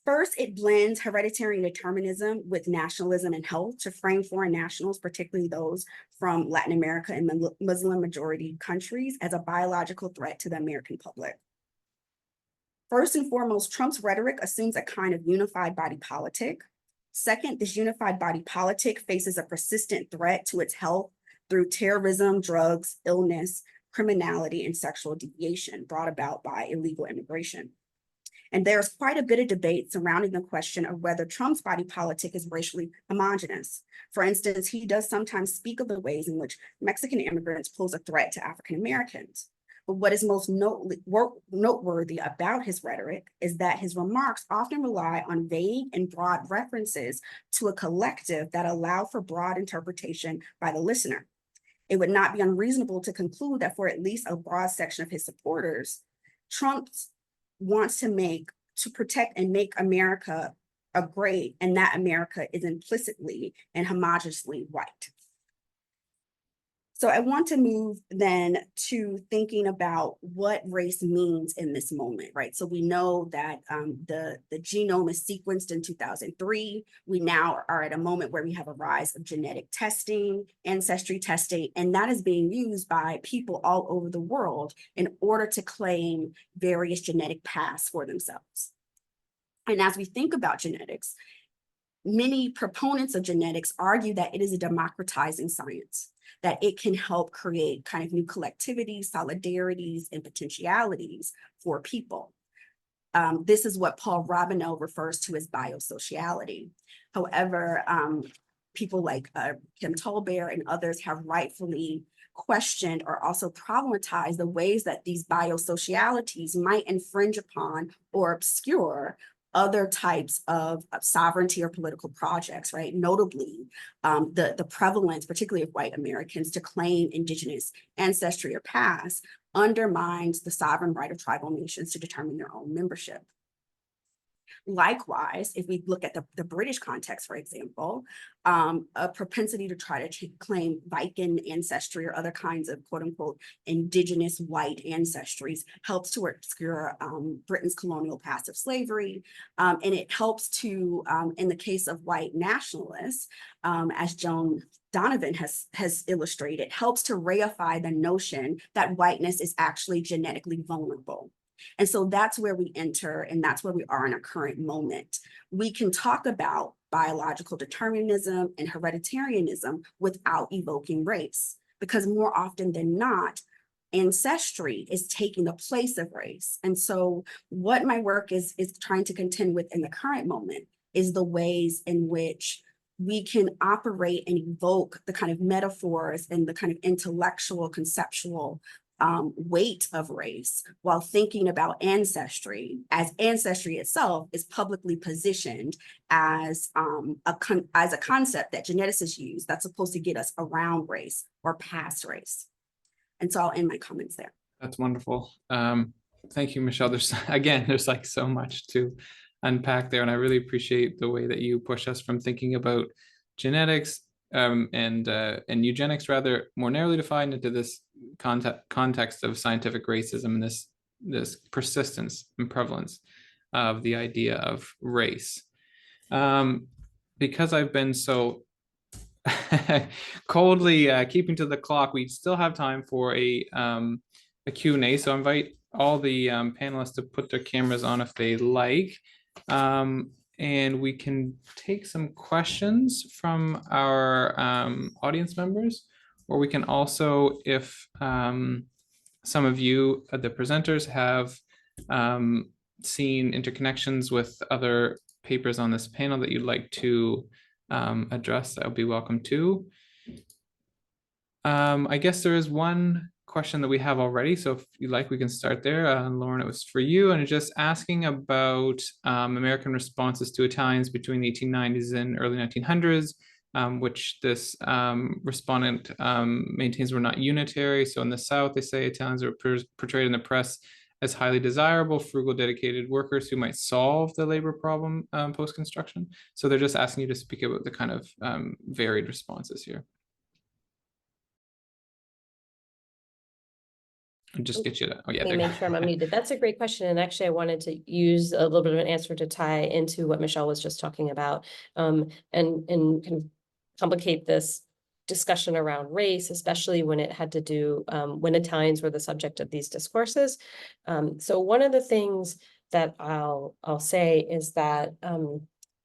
First, it blends hereditary determinism with nationalism and health to frame foreign nationals, particularly those from Latin America and Muslim majority countries, as a biological threat to the American public. First and foremost, Trump's rhetoric assumes a kind of unified body politic. Second, this unified body politic faces a persistent threat to its health through terrorism, drugs, illness, criminality, and sexual deviation brought about by illegal immigration. And there's quite a bit of debate surrounding the question of whether Trump's body politic is racially homogenous. For instance, he does sometimes speak of the ways in which Mexican immigrants pose a threat to African Americans. But what is most noteworthy about his rhetoric is that his remarks often rely on vague and broad references to a collective that allow for broad interpretation by the listener. It would not be unreasonable to conclude that for at least a broad section of his supporters, Trump wants to protect and make America a great, and that America is implicitly and homogeneously white. So I want to move then to thinking about what race means in this moment, right? So we know that the genome is sequenced in 2003. We now are at a moment where we have a rise of genetic testing, ancestry testing, and that is being used by people all over the world in order to claim various genetic paths for themselves. And as we think about genetics, many proponents of genetics argue that it is a democratizing science, that it can help create kind of new collectivities, solidarities, and potentialities for people. This is what Paul Robinell refers to as biosociality. However, people like Kim Tolbear and others have rightfully questioned or also problematized the ways that these biosocialities might infringe upon or obscure other types of sovereignty or political projects, right? Notably, the prevalence, particularly of white Americans, to claim indigenous ancestry or past undermines the sovereign right of tribal nations to determine their own membership. Likewise, if we look at the British context, for example, a propensity to try to claim Viking ancestry or other kinds of quote unquote indigenous white ancestries helps to obscure Britain's colonial past of slavery. And it helps to, in the case of white nationalists, as Joan Donovan has illustrated, helps to reify the notion that whiteness is actually genetically vulnerable. And so that's where we enter, and that's where we are in our current moment. We can talk about biological determinism and hereditarianism without evoking race, because more often than not, ancestry is taking the place of race. And so what my work is trying to contend with in the current moment is the ways in which we can operate and evoke the kind of metaphors and the kind of intellectual, conceptual weight of race while thinking about ancestry, as ancestry itself is publicly positioned as a concept that geneticists use that's supposed to get us around race or past race. And so I'll end my comments there. That's wonderful. Thank you, Michelle. There's like so much to unpack there, and I really appreciate the way that you push us from thinking about genetics and eugenics rather more narrowly defined into this context of scientific racism and this persistence and prevalence of the idea of race. Because I've been so coldly keeping to the clock, we still have time for a Q&A, so I invite all the panelists to put their cameras on if they like. And we can take some questions from our audience members, or we can also, if some of you, the presenters, have seen interconnections with other papers on this panel that you'd like to address, that would be welcome too. I guess there is one question that we have already, so if you like, we can start there. Lauren, it was for you, and it's just asking about American responses to Italians between the 1890s and early 1900s, which this respondent maintains were not unitary. So in the South, they say Italians are portrayed in the press as highly desirable, frugal, dedicated workers who might solve the labor problem post-construction. So they're just asking you to speak about the kind of varied responses here. Just get you to, oh yeah, Let me make sure I'm unmuted. That's a great question. And actually, I wanted to use a little bit of an answer to tie into what Michelle was just talking about, and kind of complicate this discussion around race, especially when it had to do, when Italians were the subject of these discourses. So one of the things that I'll say is that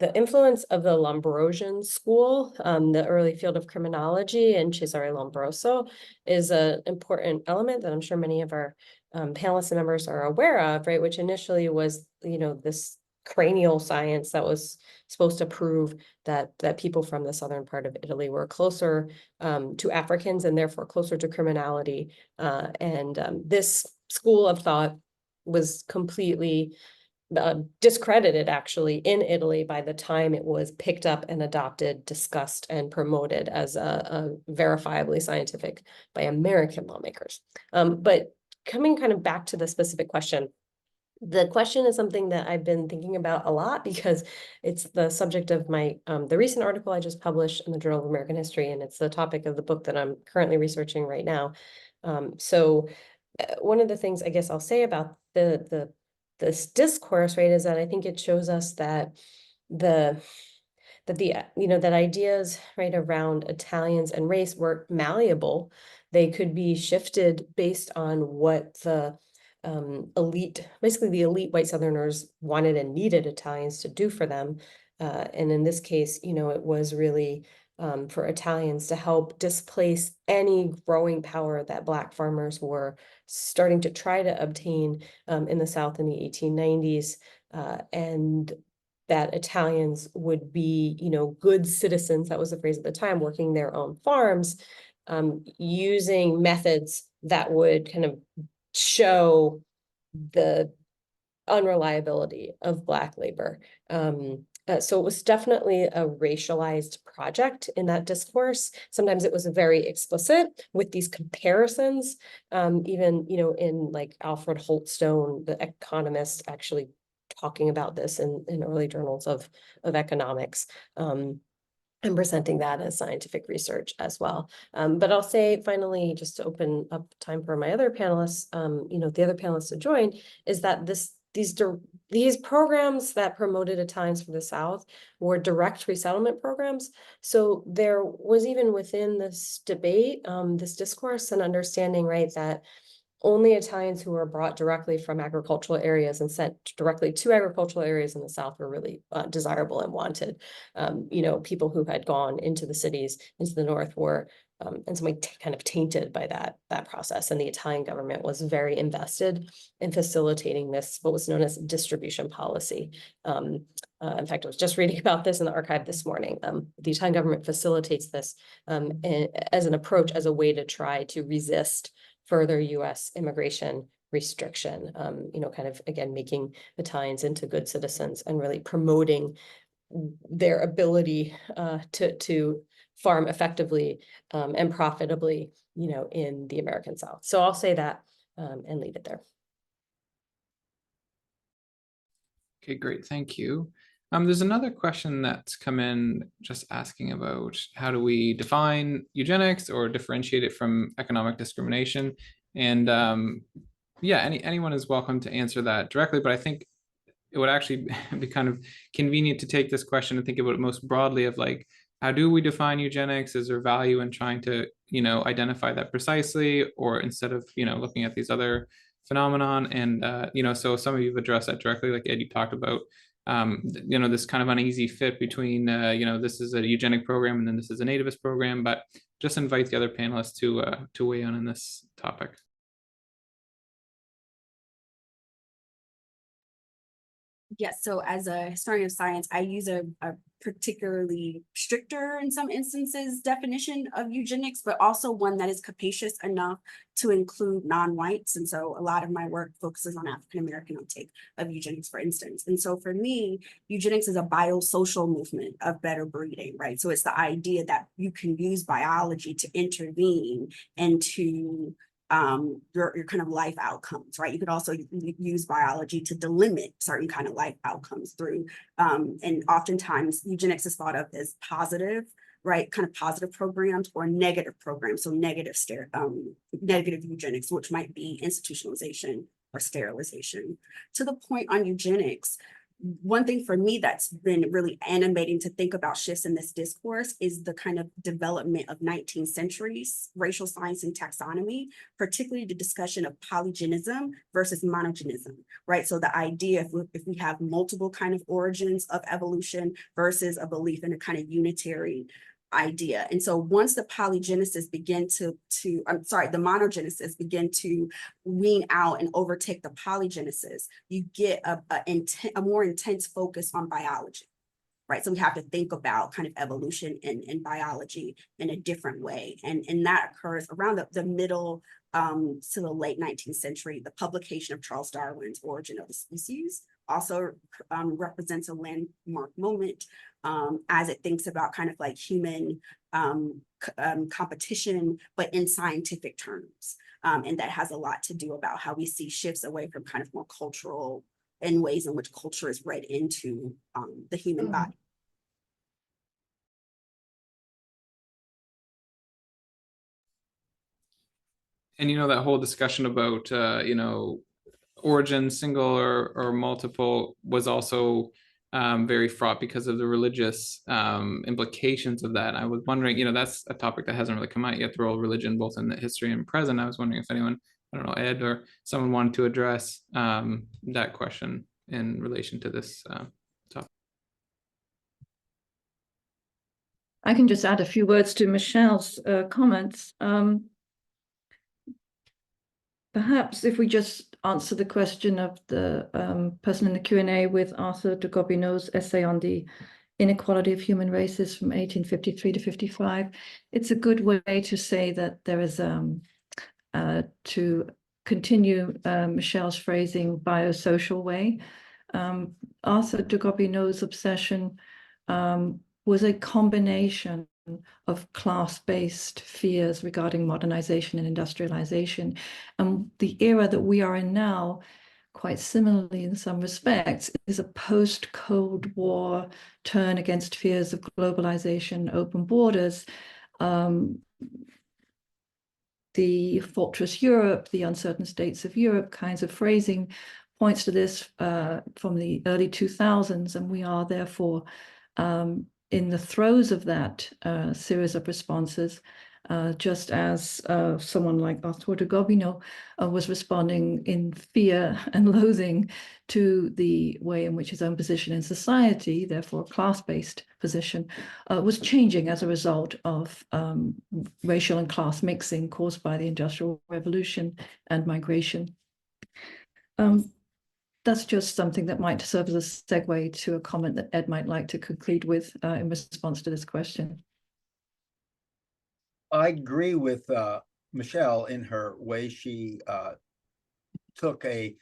the influence of the Lombrosian school, the early field of criminology, and Cesare Lombroso is an important element that I'm sure many of our panelists and members are aware of, right? Which initially was, this cranial science that was supposed to prove that people from the southern part of Italy were closer to Africans and therefore closer to criminality. This school of thought was completely discredited actually in Italy by the time it was picked up and adopted, discussed, and promoted as a verifiably scientific by American lawmakers. But coming kind of back to the specific question, the question is something that I've been thinking about a lot because it's the subject of my the recent article I just published in the Journal of American History, and it's the topic of the book that I'm currently researching right now. So one of the things I guess I'll say about this discourse, right, is that I think it shows us that that ideas, right, around Italians and race were malleable. They could be shifted based on what the elite, basically the elite white Southerners wanted and needed Italians to do for them. And in this case, it was really for Italians to help displace any growing power that Black farmers were starting to try to obtain in the South in the 1890s, and that Italians would be, good citizens, that was the phrase at the time, working their own farms, using methods that would kind of show the unreliability of Black labor. So it was definitely a racialized project in that discourse. Sometimes it was very explicit with these comparisons. Even, in like Alfred Holtstone, the economist, actually talking about this in early journals of economics. And presenting that as scientific research as well. But I'll say finally, just to open up time for my other panelists, the other panelists to join, is that these programs that promoted A Times for the South were direct resettlement programs. So there was, even within this debate, this discourse, and understanding, right, that only Italians who were brought directly from agricultural areas and sent directly to agricultural areas in the South were really desirable and wanted. People who had gone into the cities, into the North, were in some way kind of tainted by that process. And the Italian government was very invested in facilitating this, what was known as distribution policy. In fact, I was just reading about this in the archive this morning. The Italian government facilitates this as an approach, as a way to try to resist further U.S. immigration restriction, kind of, again, making Italians into good citizens and really promoting their ability to farm effectively and profitably, in the American South. So I'll say that and leave it there. Okay, great, thank you. There's another question that's come in just asking about how do we define eugenics or differentiate it from economic discrimination? And yeah, anyone is welcome to answer that directly, but I think it would actually be kind of convenient to take this question and think about it most broadly of like, how do we define eugenics? Is there value in trying to, identify that precisely, or instead of, looking at these other phenomenon? And, so some of you have addressed that directly, like Ed, you talked about, this kind of uneasy fit between, this is a eugenic program and then this is a nativist program, but just invite the other panelists to weigh in on this topic. Yes, so as a historian of science, I use a particularly stricter, in some instances, definition of eugenics, but also one that is capacious enough to include non-whites. And so a lot of my work focuses on African-American uptake of eugenics, for instance. And so for me, eugenics is a biosocial movement of better breeding, right? So it's the idea that you can use biology to intervene into your kind of life outcomes, right? You could also use biology to delimit certain kind of life outcomes through, and oftentimes eugenics is thought of as positive, right? Kind of positive programs or negative programs. So negative eugenics, which might be institutionalization or sterilization. To the point on eugenics, one thing for me that's been really animating to think about shifts in this discourse is the kind of development of 19th century racial science and taxonomy, particularly the discussion of polygenism versus monogenism, right? So the idea if we have multiple kind of origins of evolution versus a belief in a kind of unitary idea. And so once the monogenesis begin to wean out and overtake the polygenesis, you get a more intense focus on biology, right? So we have to think about kind of evolution and biology in a different way. And that occurs around the middle to the late 19th century. The publication of Charles Darwin's Origin of the Species also represents a landmark moment as it thinks about kind of like human competition, but in scientific terms. And that has a lot to do about how we see shifts away from kind of more cultural and ways in which culture is read into the human body. And that whole discussion about origin, single or multiple, was also very fraught because of the religious implications of that. And I was wondering, that's a topic that hasn't really come out yet, the role of religion both in the history and present. I was wondering if anyone, I don't know, Ed or someone wanted to address that question in relation to this topic. I can just add a few words to Michelle's comments. Perhaps if we just answer the question of the person in the Q&A with Arthur de Gobineau's essay on the inequality of human races from 1853 to 55, it's a good way to say that there is, to continue Michelle's phrasing, biosocial way. Arthur de Gobineau's obsession was a combination of class-based fears regarding modernization and industrialization. And the era that we are in now quite similarly in some respects, is a post-Cold War turn against fears of globalization, open borders, the fortress Europe, the uncertain states of Europe kinds of phrasing points to this from the early 2000s, and we are therefore in the throes of that series of responses, just as someone like Arthur de Gobineau was responding in fear and loathing to the way in which his own position in society, therefore a class-based position, was changing as a result of racial and class mixing caused by the Industrial Revolution and migration. That's just something that might serve as a segue to a comment that Ed might like to conclude with in response to this question. I agree with Michelle in her way. She took a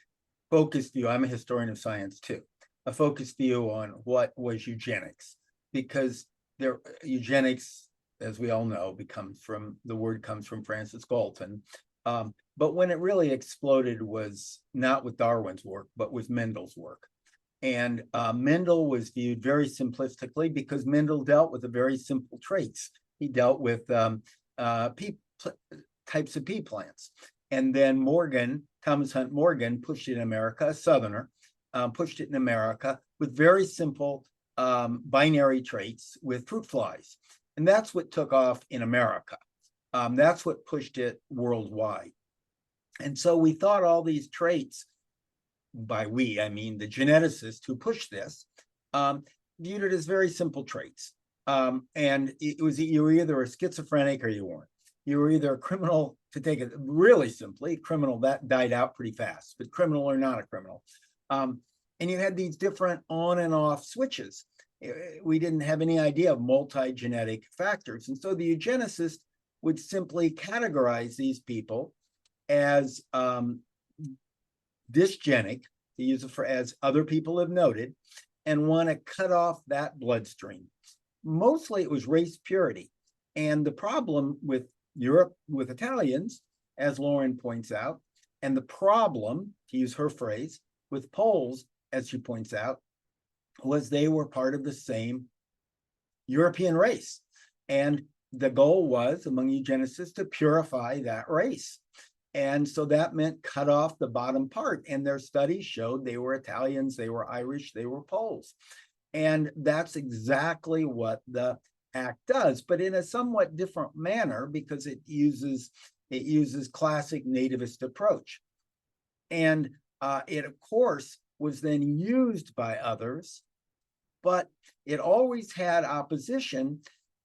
focused view. I'm a historian of science too. A focused view on what was eugenics, because eugenics, as we all know, the word comes from Francis Galton. But when it really exploded was not with Darwin's work, but with Mendel's work. And Mendel was viewed very simplistically because Mendel dealt with the very simple traits. He dealt with types of pea plants. And then Thomas Hunt Morgan pushed it in America, a Southerner, pushed it in America with very simple binary traits with fruit flies. And that's what took off in America. That's what pushed it worldwide. And so we thought all these traits, by we, I mean the geneticists who pushed this, viewed it as very simple traits. And it was, you were either a schizophrenic or you weren't. You were either a criminal, to take it really simply, criminal, that died out pretty fast, but criminal or not a criminal. And you had these different on and off switches. We didn't have any idea of multi-genetic factors. And so the eugenicist would simply categorize these people as dysgenic, to use it as other people have noted, and want to cut off that bloodstream. Mostly it was race purity. And the problem with Europe, with Italians, as Lauren points out, and the problem, to use her phrase, with Poles, as she points out, was they were part of the same European race. And the goal was, among eugenicists, to purify that race. And so that meant cut off the bottom part. And their studies showed they were Italians, they were Irish, they were Poles. And that's exactly what the Act does, but in a somewhat different manner, because it uses classic nativist approach. And it, of course, was then used by others, but it always had opposition.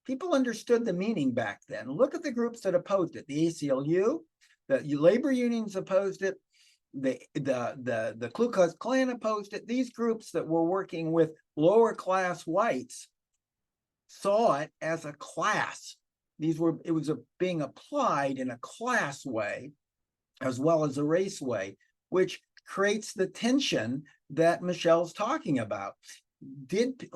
People understood the meaning back then. Look at the groups that opposed it. The ACLU, the labor unions opposed it, the Ku Klux Klan opposed it. These groups that were working with lower class whites saw it as a class. It was being applied in a class way as well as a race way, which creates the tension that Michelle's talking about.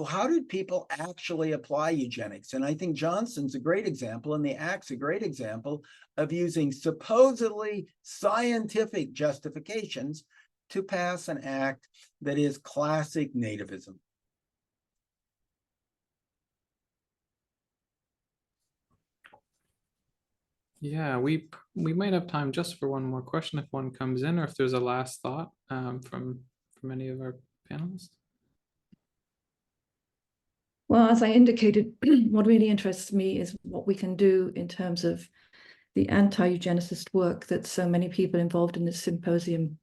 How did people actually apply eugenics? And I think Johnson's a great example, and the Act's a great example of using supposedly scientific justifications to pass an act that is classic nativism. Yeah, we might have time just for one more question if one comes in, or if there's a last thought from any of our panelists. Well, as I indicated, what really interests me is what we can do in terms of the anti-eugenicist work that so many people involved in this symposium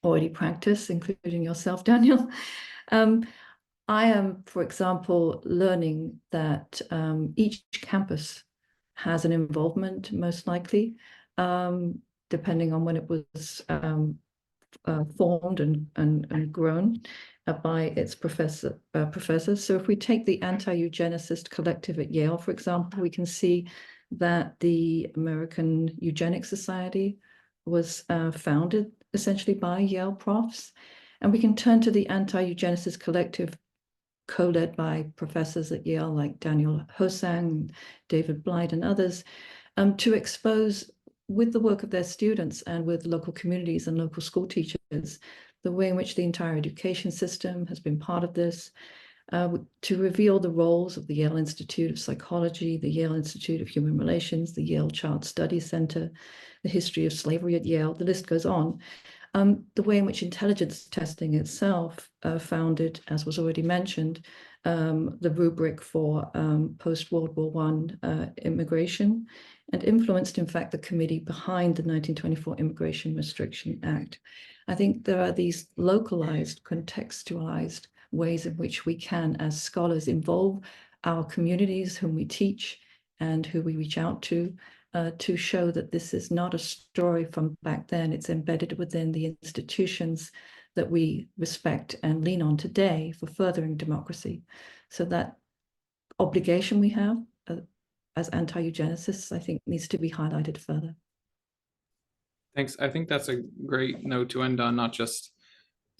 already practice, including yourself, Daniel. I am, for example, learning that each campus has an involvement, most likely, depending on when it was formed and grown by its professors. So if we take the anti-eugenicist collective at Yale, for example, we can see that the American Eugenic Society was founded essentially by Yale profs. And we can turn to the anti-eugenicist collective co-led by professors at Yale like Daniel Hosang, David Blythe, and others, to expose, with the work of their students and with local communities and local school teachers, the way in which the entire education system has been part of this, to reveal the roles of the Yale Institute of Psychology, the Yale Institute of Human Relations, the Yale Child Studies Center, the history of slavery at Yale, the list goes on. The way in which intelligence testing itself founded, as was already mentioned, the rubric for post-World War I immigration, and influenced, in fact, the committee behind the 1924 Immigration Restriction Act. I think there are these localized, contextualized ways in which we can, as scholars, involve our communities whom we teach and who we reach out to show that this is not a story from back then. It's embedded within the institutions that we respect and lean on today for furthering democracy. So that obligation we have as anti-eugenicists, I think, needs to be highlighted further. Thanks. I think that's a great note to end on, not just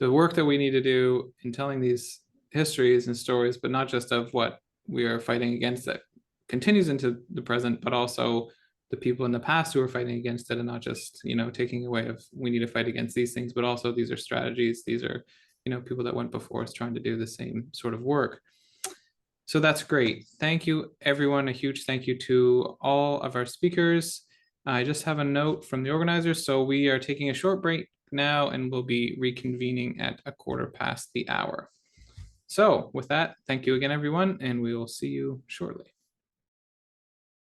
the work that we need to do in telling these histories and stories, but not just of what we are fighting against that continues into the present, but also the people in the past who are fighting against it, and not just, you know, taking away of we need to fight against these things, but also these are strategies. These are, you know, people that went before us trying to do the same sort of work. So that's great. Thank you, everyone. A huge thank you to all of our speakers. I just have a note from the organizers. So we are taking a short break now, and we'll be reconvening at 1:15 the hour. So with that, thank you again, everyone, and we will see you shortly.